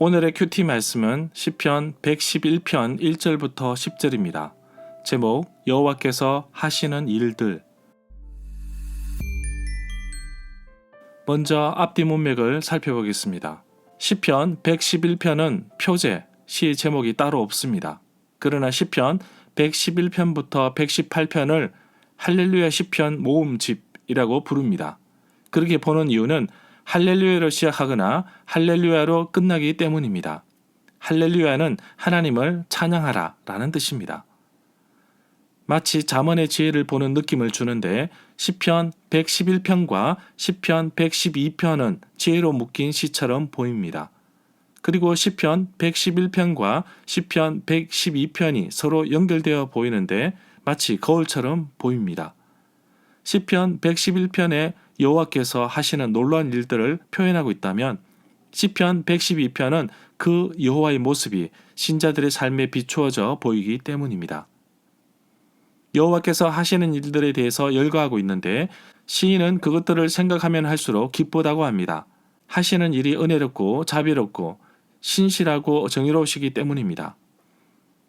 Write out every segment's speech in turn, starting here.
오늘의 큐티 말씀은 시편 111편 1절부터 10절입니다. 제목 여호와께서 하시는 일들. 먼저 앞뒤 문맥을 살펴보겠습니다. 시편 111편은 표제, 시 제목이 따로 없습니다. 그러나 시편 111편부터 118편을 할렐루야 시편 모음집이라고 부릅니다. 그렇게 보는 이유는 할렐루야로 시작하거나 할렐루야로 끝나기 때문입니다. 할렐루야는 하나님을 찬양하라 라는 뜻입니다. 마치 잠언의 지혜를 보는 느낌을 주는데 시편 111편과 시편 112편은 지혜로 묶인 시처럼 보입니다. 그리고 시편 111편과 시편 112편이 서로 연결되어 보이는데 마치 거울처럼 보입니다. 시편 111편에 여호와께서 하시는 놀라운 일들을 표현하고 있다면 시편 112편은 그 여호와의 모습이 신자들의 삶에 비추어져 보이기 때문입니다. 여호와께서 하시는 일들에 대해서 열거하고 있는데 시인은 그것들을 생각하면 할수록 기쁘다고 합니다. 하시는 일이 은혜롭고 자비롭고 신실하고 정의로우시기 때문입니다.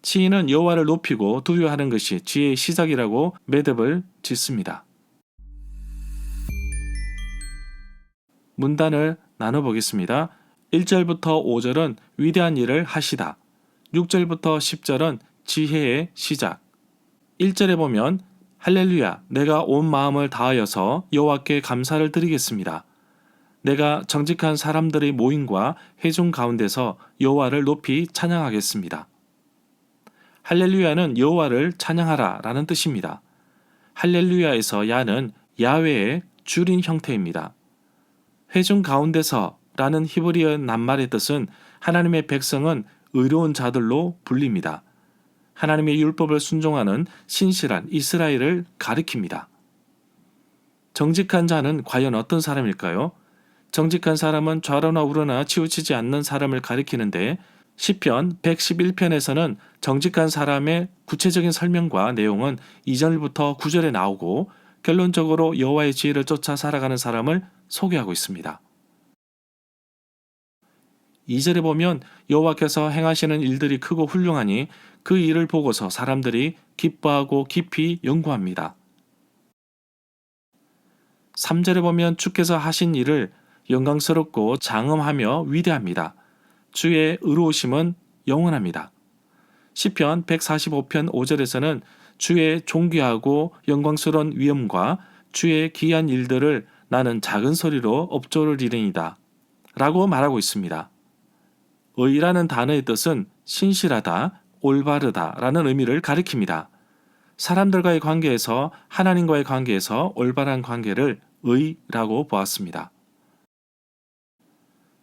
시인은 여호와를 높이고 두려워하는 것이 지혜의 시작이라고 매듭을 짓습니다. 문단을 나눠보겠습니다. 1절부터 5절은 위대한 일을 하시다. 6절부터 10절은 지혜의 시작. 1절에 보면 할렐루야, 내가 온 마음을 다하여서 여호와께 감사를 드리겠습니다. 내가 정직한 사람들의 모임과 회중 가운데서 여호와를 높이 찬양하겠습니다. 할렐루야는 여호와를 찬양하라 라는 뜻입니다. 할렐루야에서 야는 야훼의 줄인 형태입니다. 회중 가운데서 라는 히브리어 낱말의 뜻은 하나님의 백성은 의로운 자들로 불립니다. 하나님의 율법을 순종하는 신실한 이스라엘을 가리킵니다. 정직한 자는 과연 어떤 사람일까요? 정직한 사람은 좌로나 우로나 치우치지 않는 사람을 가리키는데 시편 111편에서는 정직한 사람의 구체적인 설명과 내용은 2절부터 9절에 나오고 결론적으로 여호와의 지혜를 쫓아 살아가는 사람을 소개하고 있습니다. 2절에 보면 여호와께서 행하시는 일들이 크고 훌륭하니 그 일을 보고서 사람들이 기뻐하고 깊이 연구합니다. 3절에 보면 주께서 하신 일을 영광스럽고 장엄하며 위대합니다. 주의 의로우심은 영원합니다. 시편 145편 5절에서는 주의 존귀하고 영광스러운 위엄과 주의 기이한 일들을 나는 작은 소리로 업조를 이르니이다 라고 말하고 있습니다. 의라는 단어의 뜻은 신실하다, 올바르다 라는 의미를 가리킵니다. 사람들과의 관계에서 하나님과의 관계에서 올바른 관계를 의라고 보았습니다.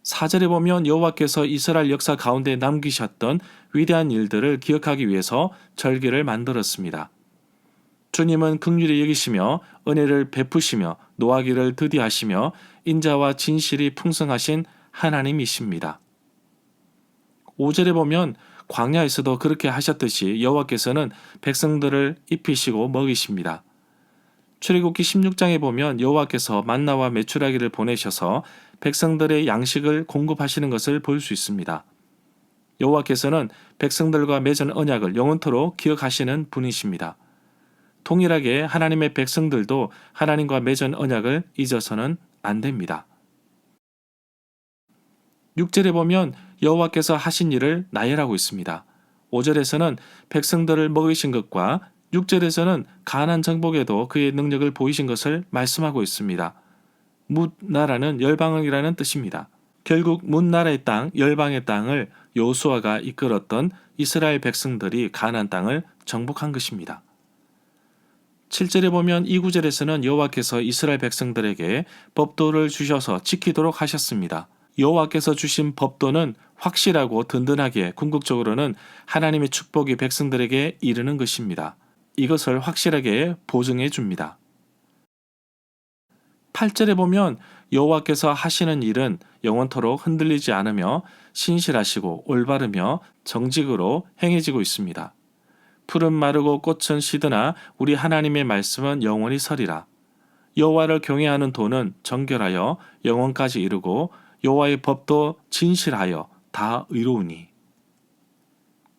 4절에 보면 여호와께서 이스라엘 역사 가운데 남기셨던 위대한 일들을 기억하기 위해서 절기를 만들었습니다. 주님은 긍휼히 여기시며 은혜를 베푸시며 노하기를 드디하시며 인자와 진실이 풍성하신 하나님이십니다. 5절에 보면 광야에서도 그렇게 하셨듯이 여호와께서는 백성들을 입히시고 먹이십니다. 출애굽기 16장에 보면 여호와께서 만나와 메추라기를 보내셔서 백성들의 양식을 공급하시는 것을 볼 수 있습니다. 여호와께서는 백성들과 맺은 언약을 영원토록 기억하시는 분이십니다. 동일하게 하나님의 백성들도 하나님과 맺은 언약을 잊어서는 안 됩니다. 6절에 보면 여호와께서 하신 일을 나열하고 있습니다. 5절에서는 백성들을 먹이신 것과 6절에서는 가나안 정복에도 그의 능력을 보이신 것을 말씀하고 있습니다. 뭇나라는 열방이라는 뜻입니다. 결국 뭇나라의 땅, 열방의 땅을 여호수아가 이끌었던 이스라엘 백성들이 가나안 땅을 정복한 것입니다. 7절에 보면 이 구절에서는 여호와께서 이스라엘 백성들에게 법도를 주셔서 지키도록 하셨습니다. 여호와께서 주신 법도는 확실하고 든든하게 궁극적으로는 하나님의 축복이 백성들에게 이르는 것입니다. 이것을 확실하게 보증해 줍니다. 8절에 보면 여호와께서 하시는 일은 영원토록 흔들리지 않으며 신실하시고 올바르며 정직으로 행해지고 있습니다. 풀은 마르고 꽃은 시드나 우리 하나님의 말씀은 영원히 서리라. 여호와를 경외하는 도는 정결하여 영원까지 이르고 여호와의 법도 진실하여 다 의로우니.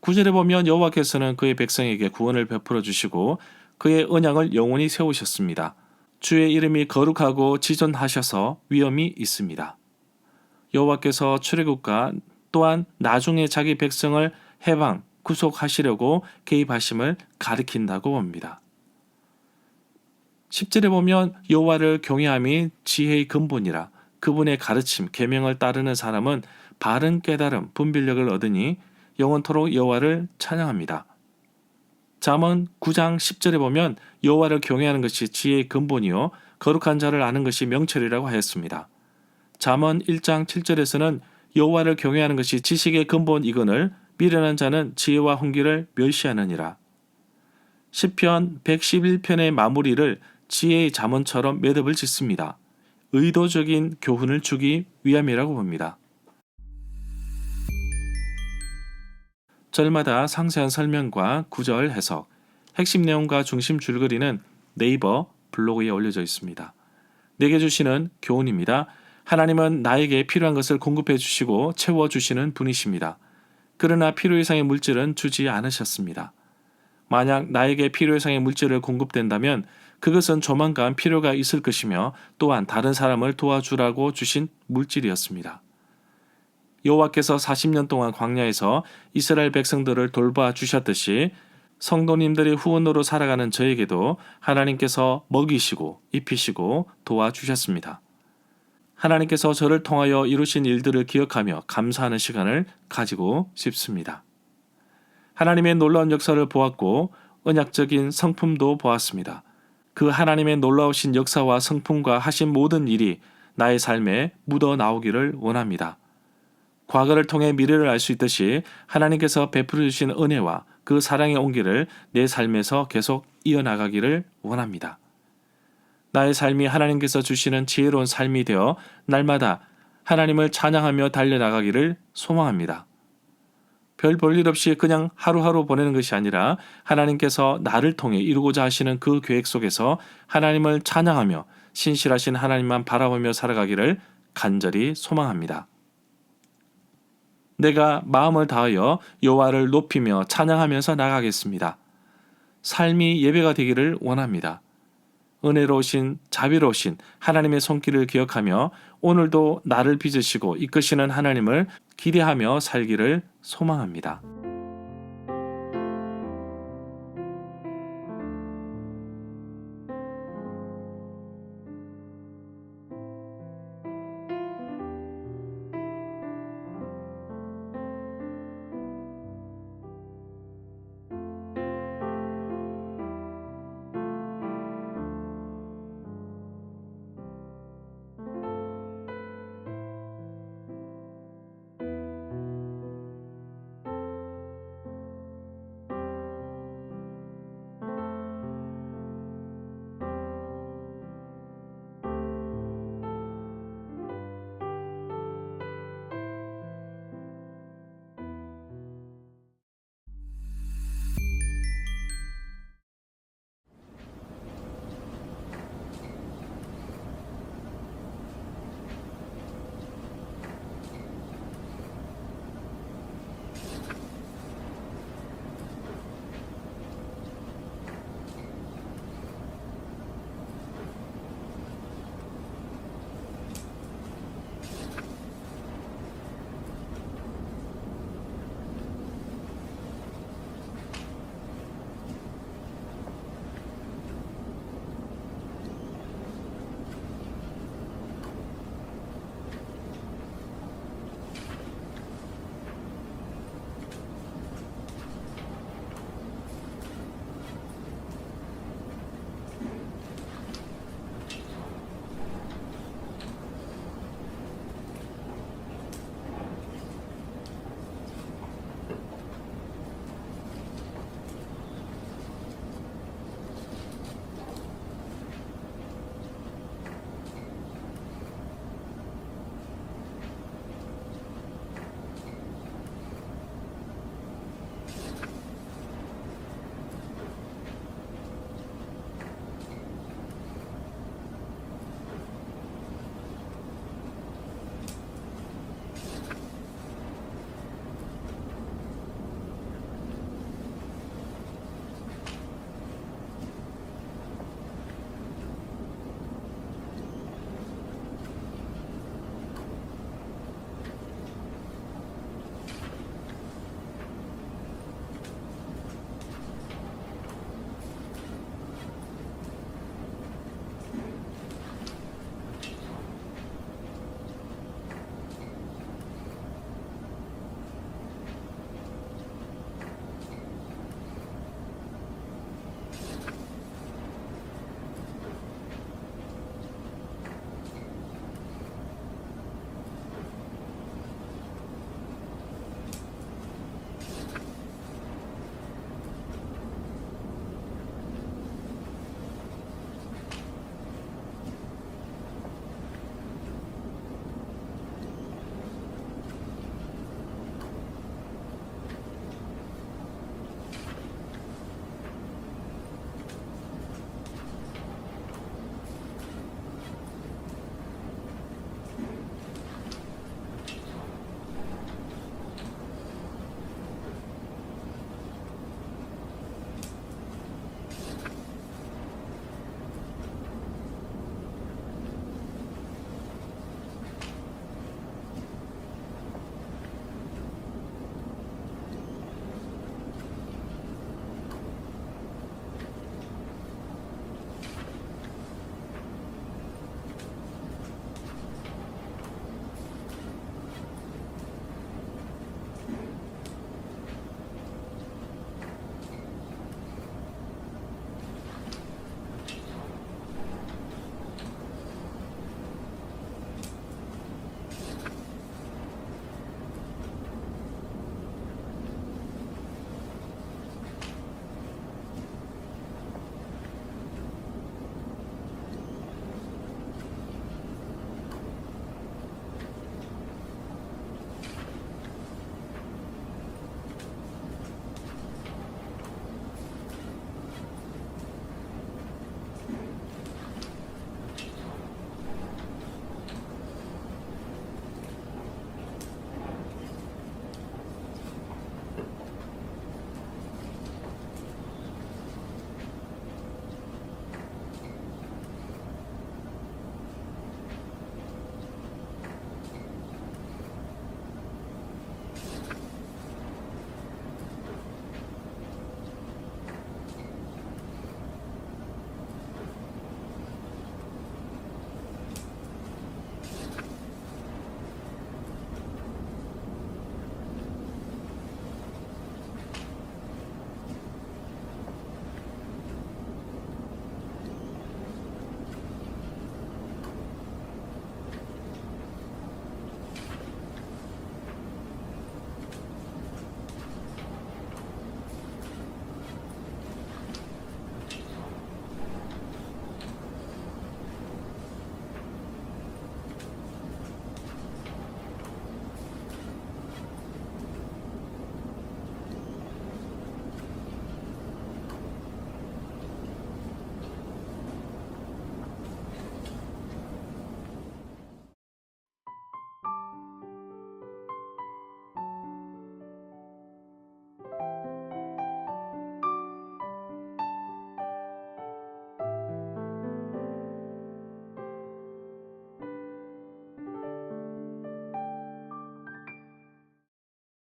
9절에 보면 여호와께서는 그의 백성에게 구원을 베풀어 주시고 그의 언약을 영원히 세우셨습니다. 주의 이름이 거룩하고 지존하셔서 위엄이 있습니다. 여호와께서 출애굽과 또한 나중에 자기 백성을 해방, 구속하시려고 개입하심을 가리킨다고 봅니다. 10절에 보면 여호와를 경외함이 지혜의 근본이라 그분의 가르침, 계명을 따르는 사람은 바른 깨달음, 분별력을 얻으니 영원토록 여호와를 찬양합니다. 잠언 9장 10절에 보면 여호와를 경외하는 것이 지혜의 근본이요 거룩한 자를 아는 것이 명철이라고 하였습니다. 잠언 1장 7절에서는 여호와를 경외하는 것이 지식의 근본이거늘 미련한 자는 지혜와 훈계를 멸시하느니라. 시편 111편의 마무리를 지혜의 잠언처럼 매듭을 짓습니다. 의도적인 교훈을 주기 위함이라고 봅니다. 절마다 상세한 설명과 구절 해석, 핵심 내용과 중심 줄거리는 네이버 블로그에 올려져 있습니다. 내게 주시는 교훈입니다. 하나님은 나에게 필요한 것을 공급해 주시고 채워주시는 분이십니다. 그러나 필요 이상의 물질은 주지 않으셨습니다. 만약 나에게 필요 이상의 물질을 공급된다면 그것은 조만간 필요가 있을 것이며 또한 다른 사람을 도와주라고 주신 물질이었습니다. 여호와께서 40년 동안 광야에서 이스라엘 백성들을 돌봐 주셨듯이 성도님들이 후원으로 살아가는 저에게도 하나님께서 먹이시고 입히시고 도와주셨습니다. 하나님께서 저를 통하여 이루신 일들을 기억하며 감사하는 시간을 가지고 싶습니다. 하나님의 놀라운 역사를 보았고 언약적인 성품도 보았습니다. 그 하나님의 놀라우신 역사와 성품과 하신 모든 일이 나의 삶에 묻어 나오기를 원합니다. 과거를 통해 미래를 알 수 있듯이 하나님께서 베풀어 주신 은혜와 그 사랑의 온기를 내 삶에서 계속 이어나가기를 원합니다. 나의 삶이 하나님께서 주시는 지혜로운 삶이 되어 날마다 하나님을 찬양하며 달려나가기를 소망합니다. 별 볼일 없이 그냥 하루하루 보내는 것이 아니라 하나님께서 나를 통해 이루고자 하시는 그 계획 속에서 하나님을 찬양하며 신실하신 하나님만 바라보며 살아가기를 간절히 소망합니다. 내가 마음을 다하여 여호와를 높이며 찬양하면서 나가겠습니다. 삶이 예배가 되기를 원합니다. 은혜로우신 자비로우신 하나님의 손길을 기억하며 오늘도 나를 빚으시고 이끄시는 하나님을 기대하며 살기를 소망합니다.